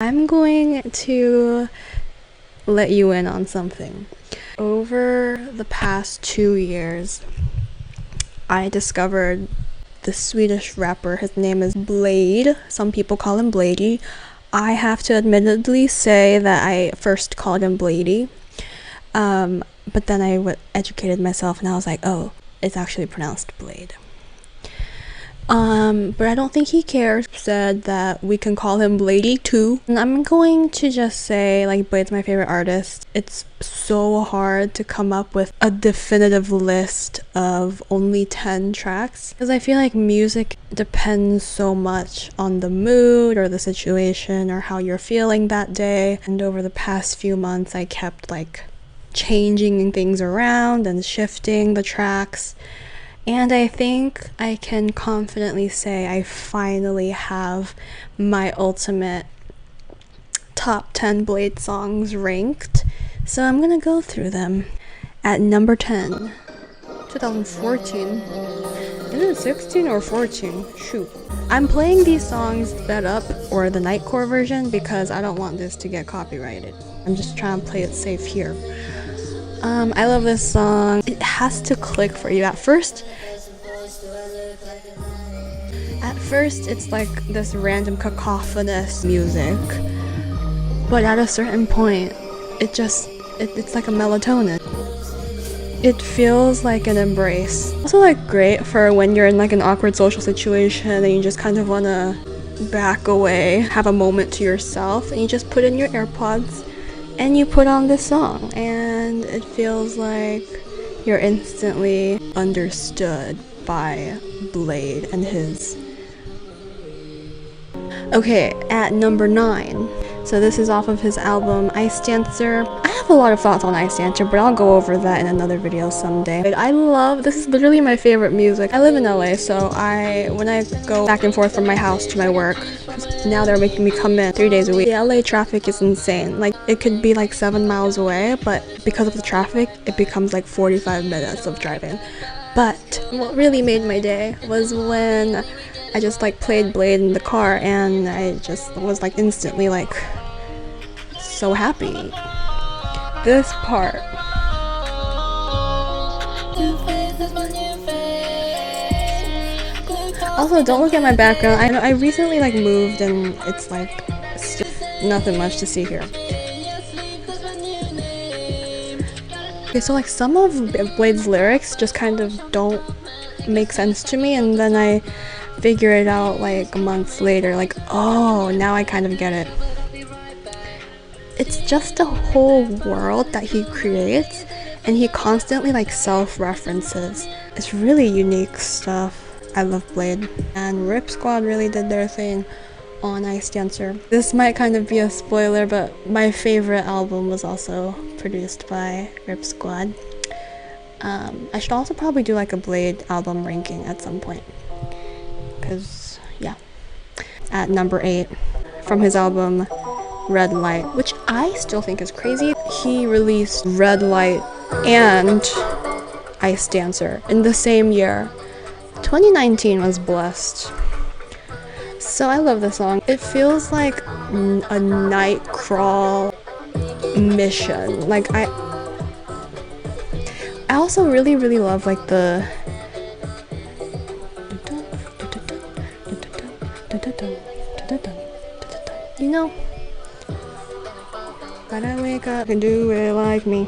I'm going to let you in on something. Over the past 2 years, I discovered the Swedish rapper. His name is Bladee. Some people call him Bladee. I have to admittedly say that I first called him Bladee. But then I educated myself and I was like, oh, it's actually pronounced Blade. But I don't think he cares. Said that we can call him Bladee too. And I'm going to just say, like, Blade's my favorite artist. It's so hard to come up with a definitive list of only 10 tracks, because I feel like music depends so much on the mood or the situation or how you're feeling that day. And over the past few months, I kept like changing things around and shifting the tracks. And I think I can confidently say I finally have my ultimate top 10 Blade songs ranked. So I'm gonna go through them. At number 10, 2014. Is it 16 or 14? Shoot. I'm playing these songs sped up or the Nightcore version because I don't want this to get copyrighted. I'm just trying to play it safe here. I love this song. It has to click for you. At first it's like this random cacophonous music, but at a certain point it's like a melatonin. It feels like an embrace. Also like great for when you're in like an awkward social situation and you just kind of want to back away, have a moment to yourself, and you just put in your AirPods and you put on this song, and it feels like you're instantly understood by Blade and his. Okay, at number 9. So this is off of his album Ice Dancer. I have a lot of thoughts on Ice Dancer, but I'll go over that in another video someday. This is literally my favorite music. I live in LA, so when I go back and forth from my house to my work, now they're making me come in 3 days a week. The LA traffic is insane. Like, it could be like 7 miles away, but because of the traffic, it becomes like 45 minutes of driving. But what really made my day was when I just like played Blade in the car, and I just was like instantly like so happy. This part. Also, don't look at my background. I recently like moved and it's like nothing much to see here. Okay, so like some of Blade's lyrics just kind of don't make sense to me, and then I figure it out like months later, like, oh, now I kind of get it. It's just a whole world that he creates, and he constantly like self-references. It's really unique stuff. I love Blade. And Rip Squad really did their thing on Ice Dancer. This might kind of be a spoiler, but my favorite album was also produced by Rip Squad. I should also probably do like a Blade album ranking at some point, because yeah. At number 8, from his album Red Light, which I still think is crazy, he released Red Light and Ice Dancer in the same year. 2019 was blessed. So I love this song. It feels like a night crawl mission. Like I also really love like the you know, gotta wake up and do it like me.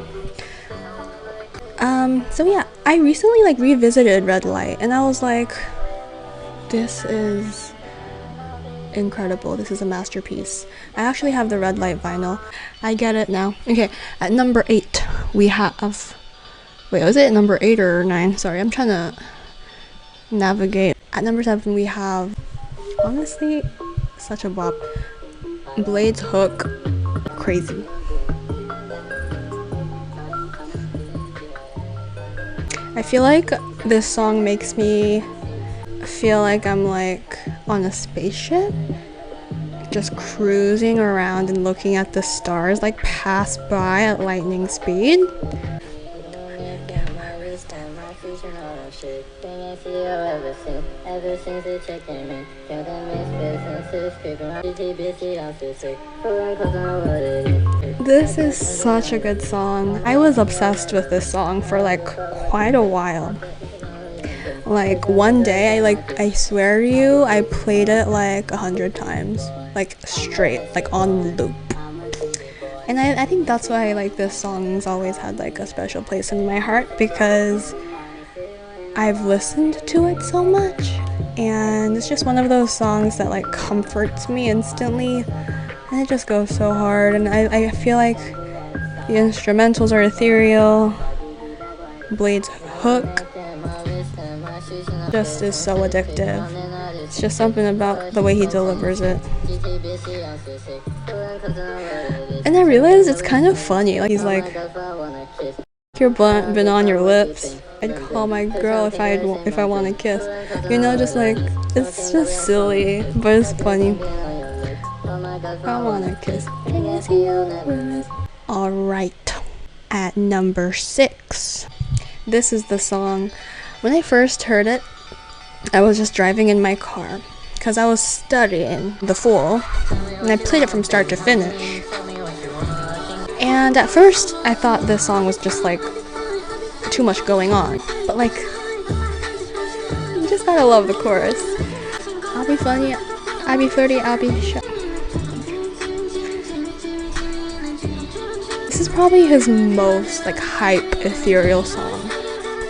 So yeah, I recently like revisited Red Light and I was like, this is incredible. This is a masterpiece. I actually have the Red Light vinyl. I get it now. Okay, at number 8 we have, wait, was it number 8 or 9? Sorry, I'm trying to navigate. At number 7 we have, honestly, such a bop, Blade's Hook, Crazy. I feel like this song makes me feel like I'm like on a spaceship, just cruising around and looking at the stars like pass by at lightning speed. This is such a good song. I was obsessed with this song for like quite a while. Like one day, I swear to you, I played it like 100 times, like straight, like on loop. And I think that's why like this song's always had like a special place in my heart, because I've listened to it so much, and it's just one of those songs that like comforts me instantly, and it just goes so hard, and I feel like the instrumentals are ethereal. Blade's hook just is so addictive. It's just something about the way he delivers it. And I realized it's kind of funny. Like he's like, your blunt been on your lips. I'd call my girl if I want to kiss. You know, just like, it's just silly, but it's funny. I want to kiss. Alright, at number 6. This is the song. When I first heard it, I was just driving in my car because I was studying The Fool, and I played it from start to finish. And at first, I thought this song was just like too much going on, but like, you just gotta love the chorus. I'll be funny, I'll be flirty, I'll be shy. This is probably his most like hype, ethereal song.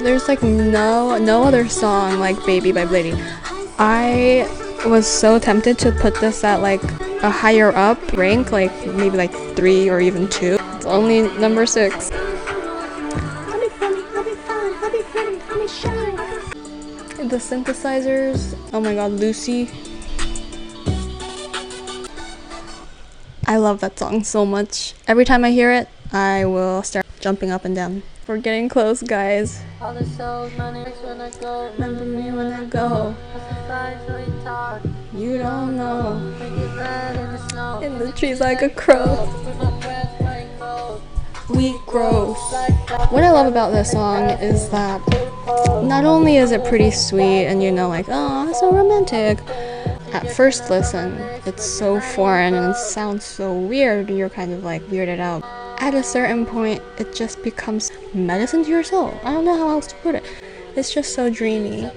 There's like no other song like Baby by Bladee. I was so tempted to put this at like a higher up rank, like maybe like 3 or even 2. It's only number 6. I'll be funny, I'll be fun, I'll be pretty, I'll be shy. The synthesizers, oh my god, Lucy. I love that song so much. Every time I hear it, I will start jumping up and down. We're getting close, guys. Remember me when I go. You don't know. In the trees like a crow. We grow. What I love about this song is that not only is it pretty sweet and you know, like, oh, it's so romantic. At first listen, it's so foreign and it sounds so weird. You're kind of like weirded out. At a certain point, it just becomes medicine to your soul. I don't know how else to put it. It's just so dreamy.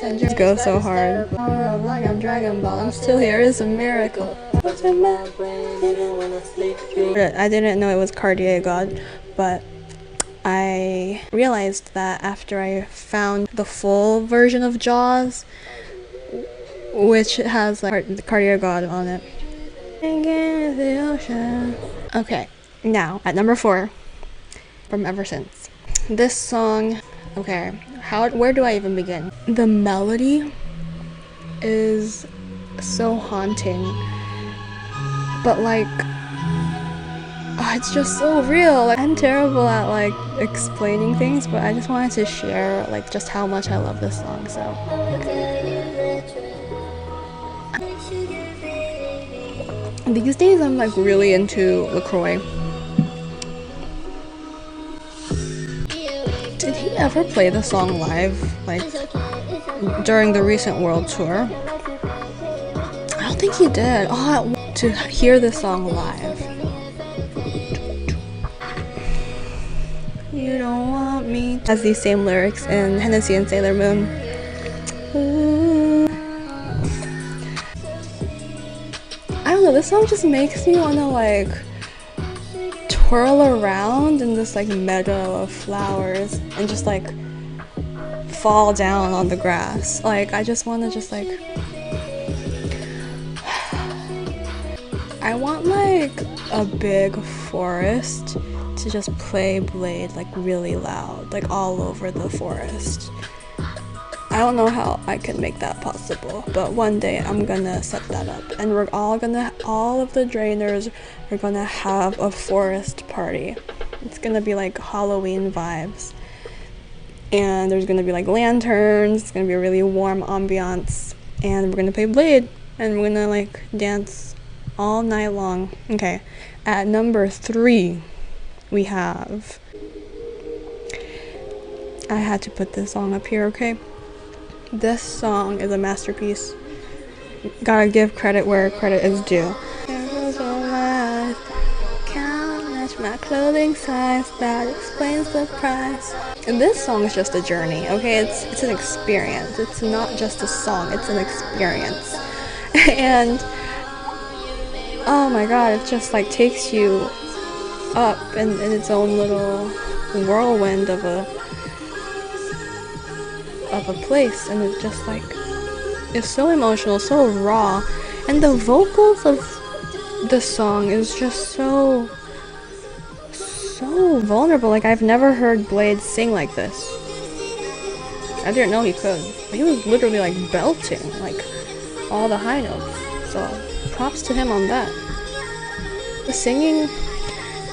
And just goes so hard. Oh, like I'm Dragon Ball, I'm still here, it's a miracle. I didn't know it was Cartier God, but I realized that after I found the full version of Jaws, which has like the Cartier God on it. Okay, now at number 4, from Ever Since. This song, okay, where do I even begin? The melody is so haunting, but like, it's just so real. Like, I'm terrible at like explaining things, but I just wanted to share like just how much I love this song. So these days I'm like really into LaCroix. Did he ever play the song live, like during the recent world tour? I don't think he did. Oh, I want to hear this song live. You don't want me. Has these same lyrics in Hennessy and Sailor Moon. Ooh. I don't know, this song just makes me wanna like twirl around in this like meadow of flowers and just like fall down on the grass. Like, I just wanna just like, I want like a big forest to just play Blade like really loud, like all over the forest. I don't know how I can make that possible, but one day I'm gonna set that up, and we're all of the drainers are gonna have a forest party. It's gonna be like Halloween vibes, and there's gonna be like lanterns. It's gonna be a really warm ambiance, and we're gonna play Blade, and we're gonna like dance all night long. Okay, at number 3, we have, I had to put this song up here, okay? This song is a masterpiece. Gotta give credit where credit is due. Can't match my clothing size, that explains the price. And this song is just a journey, okay? It's an experience. It's not just a song, it's an experience. And oh my god, it just like takes you up in its own little whirlwind of a place, and it just like, it's so emotional, so raw, and the vocals of the song is just so vulnerable. Like, I've never heard Bladee sing like this. I didn't know he could. He was literally like belting like all the high notes, so props to him on that. The singing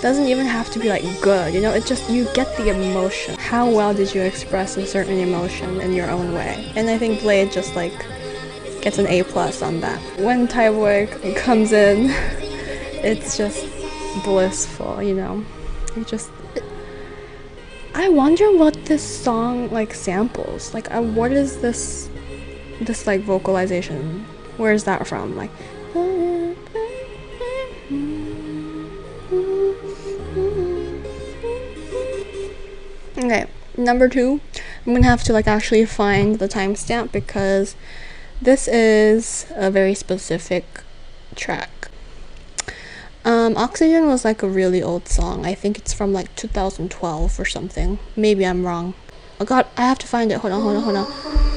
doesn't even have to be like good, you know, it just, you get the emotion. How well did you express a certain emotion in your own way? And I think Bladee just like gets an A+ on that. When Tyboy comes in, it's just blissful, you know. I wonder what this song like samples. Like, what is this like vocalization? Where is that from? Like, okay, number 2, I'm gonna have to like actually find the timestamp because this is a very specific track. Oxygen was like a really old song. I think it's from like 2012 or something. Maybe I'm wrong. Oh god, I have to find it. Hold on.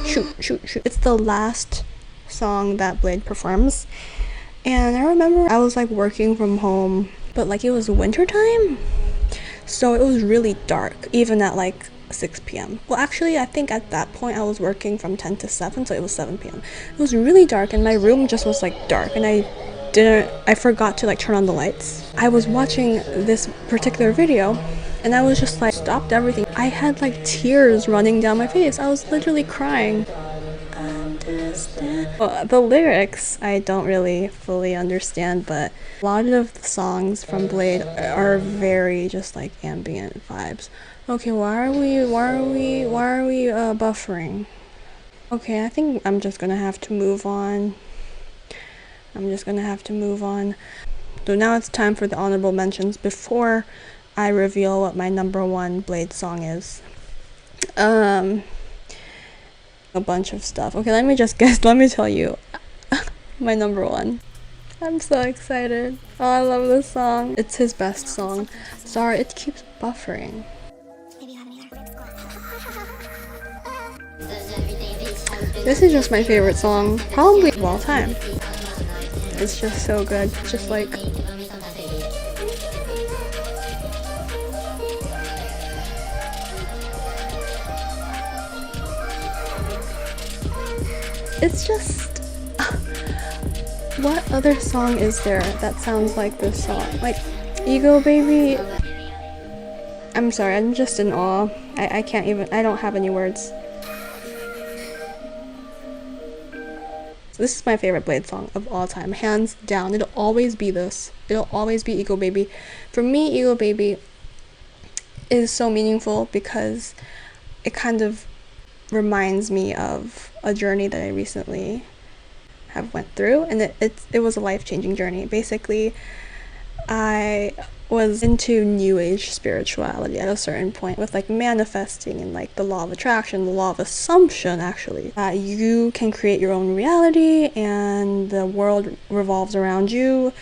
Shoot. It's the last song that Bladee performs. And I remember I was like working from home, but like it was winter time, so it was really dark even at like 6 p.m. Well, actually I think at that point I was working from 10 to 7, so it was 7 p.m. It was really dark and my room just was like dark, and I forgot to like turn on the lights. I was watching this particular video and I was just like, stopped everything. I had like tears running down my face. I was literally crying. Well, the lyrics I don't really fully understand, but a lot of the songs from Bladee are very just like ambient vibes. Okay, why are we buffering? Okay, I think I'm just gonna have to move on. So now it's time for the honorable mentions before I reveal what my number 1 Bladee song is. A bunch of stuff. Okay, let me tell you my number 1. I'm so excited. Oh, I love this song. It's his best song. Sorry, it keeps buffering. This is just my favorite song, probably of all time. It's just so good. Just like, it's just, what other song is there that sounds like this song? Like, Egobaby. I'm sorry, I'm just in awe. I can't even, I don't have any words. This is my favorite Bladee song of all time, hands down. It'll always be this. It'll always be Egobaby. For me, Egobaby is so meaningful because it kind of reminds me of a journey that I recently have went through, and it was a life-changing journey. Basically, I was into new age spirituality at a certain point, with like manifesting and like the law of attraction, the law of assumption, actually, that you can create your own reality and the world revolves around you.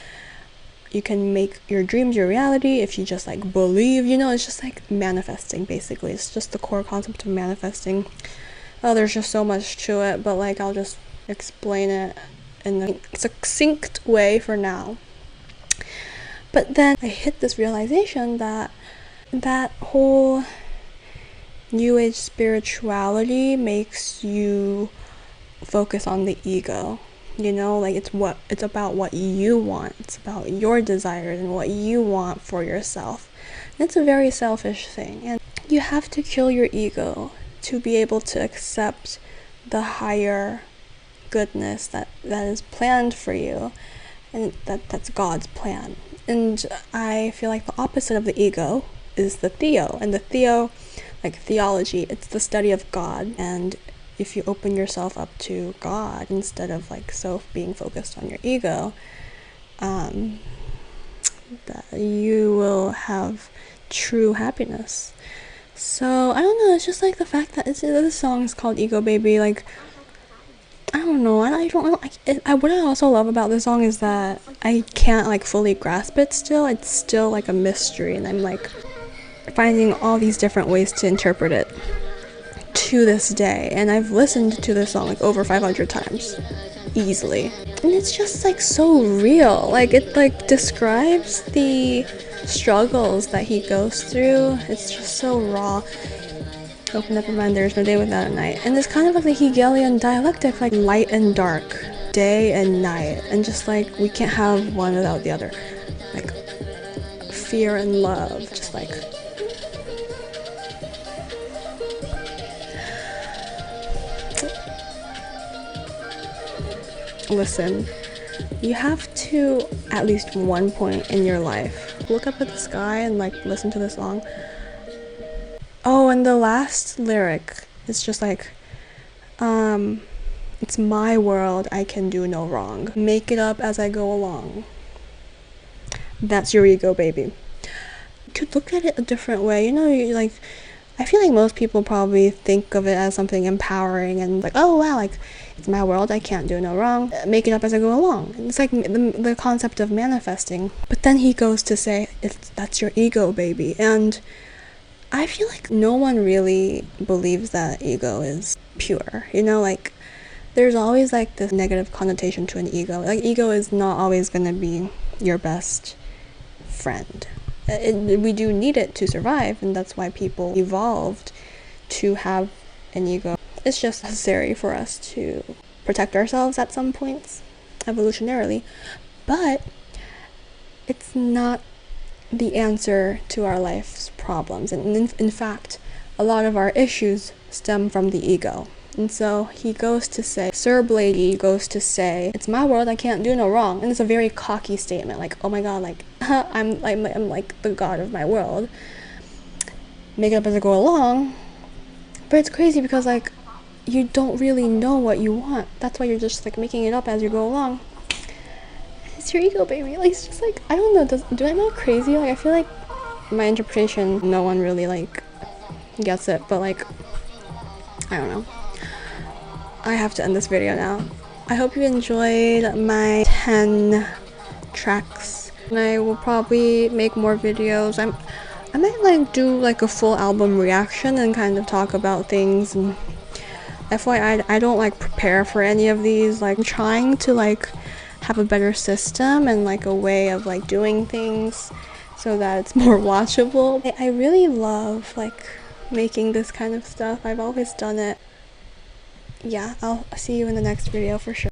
You can make your dreams your reality if you just like believe, you know. It's just like manifesting, basically. It's just the core concept of manifesting. Oh, there's just so much to it, but like I'll just explain it in a succinct way for now. But then I hit this realization that that whole new age spirituality makes you focus on the ego, you know, like it's about what you want. It's about your desires and what you want for yourself. And it's a very selfish thing, and you have to kill your ego to be able to accept the higher goodness that is planned for you, and that's God's plan. And I feel like the opposite of the ego is the theo. And the theo, like theology, it's the study of God. And if you open yourself up to God instead of like being focused on your ego, that you will have true happiness. So I don't know, it's just like the fact that this song is called Ego Baby. Like, I don't know, what I also love about this song is that I can't like fully grasp it still. It's still like a mystery, and I'm like finding all these different ways to interpret it to this day. And I've listened to this song like over 500 times easily, and it's just like so real. Like, it like describes the struggles that he goes through. It's just so raw. Oh, never mind, there's no day without a night. And it's kind of like the Hegelian dialectic, like light and dark, day and night, and just like we can't have one without the other. Like fear and love, just like listen, you have to, at least one point in your life, look up at the sky and like listen to the song. Oh, and the last lyric is just like, it's my world, I can do no wrong. Make it up as I go along. That's your ego, baby. You could look at it a different way. You know, like, I feel like most people probably think of it as something empowering and like, oh wow, like, it's my world, I can't do no wrong. Make it up as I go along. It's like the concept of manifesting. But then he goes to say, that's your ego, baby. And I feel like no one really believes that ego is pure. You know, like, there's always like this negative connotation to an ego. Like, ego is not always going to be your best friend. We do need it to survive, and that's why people evolved to have an ego. It's just necessary for us to protect ourselves at some points, evolutionarily. But it's not the answer to our life's problems. And in fact, a lot of our issues stem from the ego. And so he goes to say, Sir Bladee goes to say, it's my world, I can't do no wrong. And it's a very cocky statement, like, oh my god, like, I'm like the god of my world. Make it up as I go along. But it's crazy because, like, you don't really know what you want. That's why you're just like making it up as you go along. It's your ego, baby. Like, it's just like, I don't know, do I know crazy? Like, I feel like my interpretation, no one really like gets it, but like, I don't know. I have to end this video now. I hope you enjoyed my 10 tracks, and I will probably make more videos. I might like do like a full album reaction and kind of talk about things. And FYI, I don't like prepare for any of these. Like, I'm trying to like have a better system and like a way of like doing things so that it's more watchable. I really love like making this kind of stuff. I've always done it. Yeah, I'll see you in the next video for sure.